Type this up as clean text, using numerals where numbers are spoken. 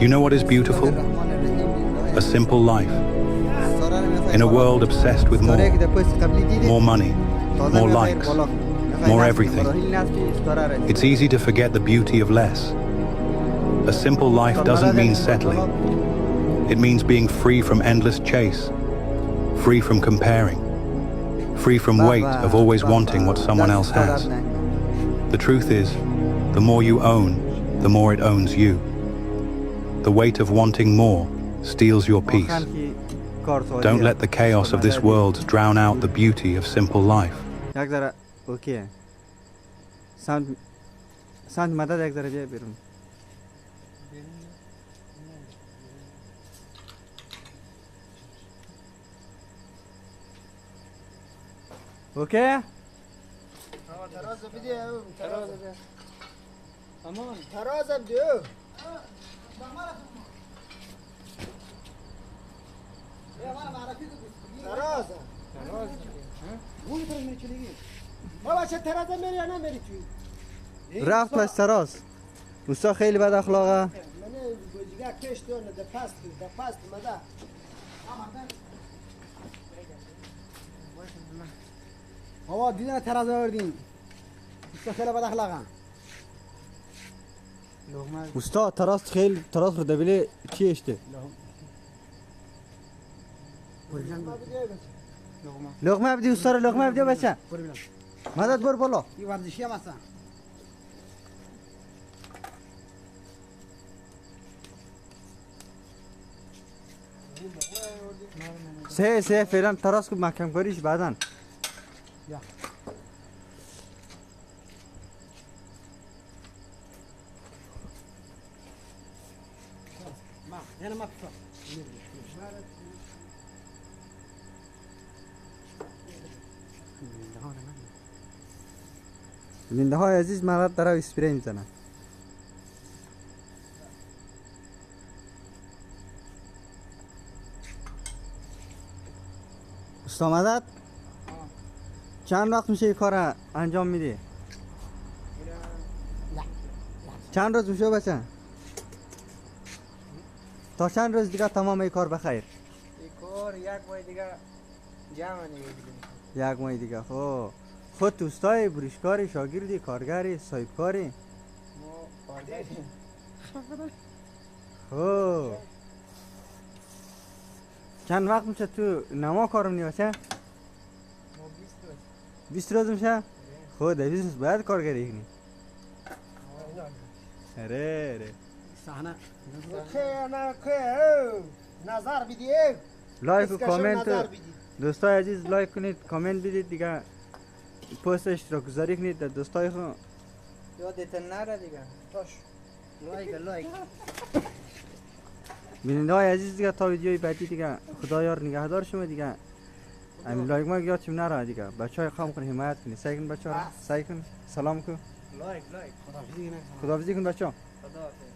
You know what is beautiful? A simple life. In a world obsessed with more money, more likes, more everything. It's easy to forget the beauty of less. A simple life doesn't mean settling. It means being free from endless chase, free from comparing, free from weight of always wanting what someone else has. The truth is, the more you own, the more it owns you. The weight of wanting more steals your peace. Don't let the chaos of this world drown out the beauty of simple life. Okay. Sound madad ek zara jay birun. Okay? تراز بده تراز بده امان تراز بده تراز تراز مو تراز میری چلیگی بابا چه تراز میری یا نمیری توی رفت پس تراز اوستا خیلی بد اخلاقه من دیگه کش تو نه دپاست مدا بابا دیدن تراز آوردین اوستا خیلی بد اخلاقه اوستا تراز رو دبیله چی اشته لقمه بدی اوستا رو لقمه بدی بچه مدد بر بالا این ورزشی هم هستن سه فعلا تراز کو محکم کاریش بعدن یعنی ما بیننده های عزیز مرد داره اسپری میزنن استا مدد چند وقت میشه این کار انجام میده چند روز میشه بچه تا چند روز دیگه تمام این کار بخیر این کار یک ماه دیگه جمع نمیگیریم یک ماه دیگه خود دوستای بریشکاری شاگردی کارگری صاحبکاری ما کارگریم چند وقت میشه تو نما کار می‌کنی بچه ما 20 روز میشه خود 20 روز باید کارگری کنی اره صحنه که نظر بدید لایک و کامنت دوستای عزیز لایک کنید کامنت بدید دیگه پست اشتراک گذاری کنید در دوستای خود یادتون نره دیگه توش لایک بیننده های عزیز دیگه تا ویدیوی بعدی دیگه خدا یار نگهدار شما دیگه همین لایک ما یادتون نره دیگه بچهای خام کن حمایت کنید سعی کن بچه‌ها سعی کن سلام کن لایک خداحافظی کن بچه‌ها خدا